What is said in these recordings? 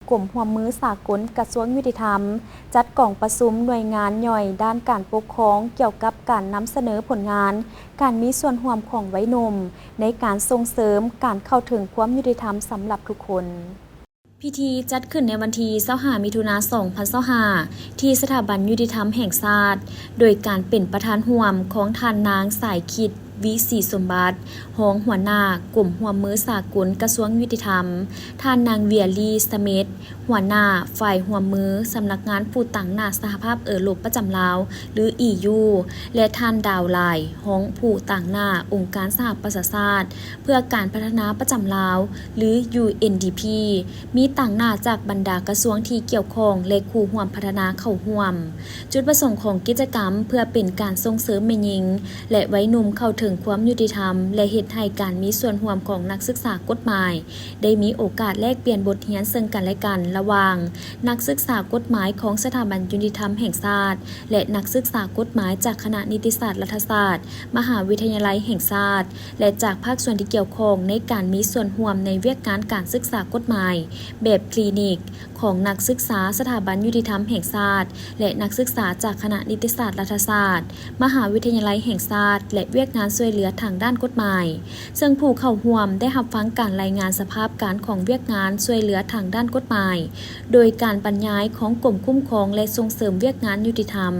กรมร่วมมือสากลกระทรวงยุติธรรมจัดกล่องประชุมหน่วยงานย่อยด้านการปกครองเกี่ยวกับการนำเสนอผลงานการมีส่วนร่วมของวัยหนุ่มในการส่งเสริมการเข้าถึงความยุติธรรมสำหรับทุกคนพิธีจัดขึ้นในวันที่25 มิถุนายน 2025 ที่สถาบันยุติธรรมแห่งชาติโดยการเป็นประธานร่วมของท่านนางสายคิดวิศรีสมบัติรองหัวหน้ากลุ่มร่วมมือสากลกระทรวงยุติธรรมท่านนางเวียรีสเมธหัวหน้าฝ่ายร่วมมือสำนักงานผู้ต่างหน้าสหภาพโลกประจำลาวหรือ EU และท่านดาวไลห้องผู้ต่างหน้าองค์การสหประชาชาติเพื่อการพัฒนาประจำลาวหรือ UNDP มีต่างหน้าจากบรรดากระทรวงที่เกี่ยวข้องและคู่ร่วมพัฒนาเข้าร่วมจุดประสงค์ของกิจกรรมเพื่อเป็นการส่งเสริมแม่หญิงและวัยหนุ่มเข้าถึงความยุติธรรมและเฮ็ดให้การมีส่วนร่วมของนักศึกษากฎหมายได้มีโอกาสแลกเปลี่ยนบทเรียนซึ่งกันและกันระหว่างนักศึกษากฎหมายของสถาบันยุติธรรมแห่งชาติและนักศึกษากฎหมายจากคณะนิติศาสตร์รัฐศาสตร์มหาวิทยาลัยแห่งชาติและจากภาคส่วนที่เกี่ยวข้องในการมีส่วนร่วมในเวียกการศึกษากฎหมายแบบคลินิกของนักศึกษาสถาบันยุติธรรมแห่งชาติและนักศึกษาจากคณะนิติศาสตร์รัฐศาสตร์มหาวิทยาลัยแห่งชาติและเวียกงานช่วยเหลือทางด้านกฎหมายซึ่งผู้เข้าร่วมได้รับฟังการรายงานสภาพการของเวียกงานช่วยเหลือทางด้านกฎหมายโดยการบรรยายของกรมคุ้มครองและส่งเสริมเวียกงานยุติธรรม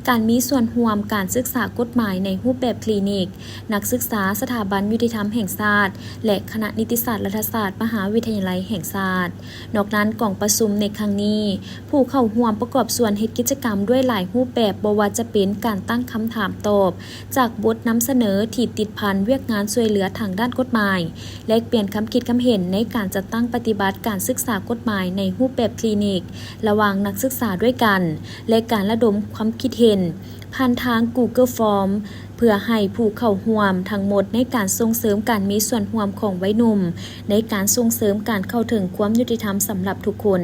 การมีส่วนร่วมการศึกษากฎหมายในรูปแบบคลินิกนักศึกษาสถาบันยุติธรรมแห่งชาติและคณะนิติศาสตร์รัฐศาสตร์มหาวิทยาลัยแห่งชาตินอกนั้นกล่องประชุมในครั้งนี้ผู้เข้าร่วมประกอบส่วนเฮ็ดกิจกรรมด้วยหลายรูปแบบบ่ว่าจะเป็นการตั้งคำถามตอบจากบทนำเสนอที่ติดพันเวียกงานช่วยเหลือทางด้านกฎหมายและเปลี่ยนคำคิดคำเห็นในการจัดตั้งปฏิบัติการศึกษากฎหมายในรูปแบบคลินิกระหว่างนักศึกษาด้วยกันและการระดมความคิดเห็นผ่านทาง Google Form เพื่อให้ผู้เข้าร่วมทั้งหมดในการส่งเสริมการมีส่วนร่วมของวัยหนุ่มในการส่งเสริมการเข้าถึงความยุติธรรมสำหรับทุกคน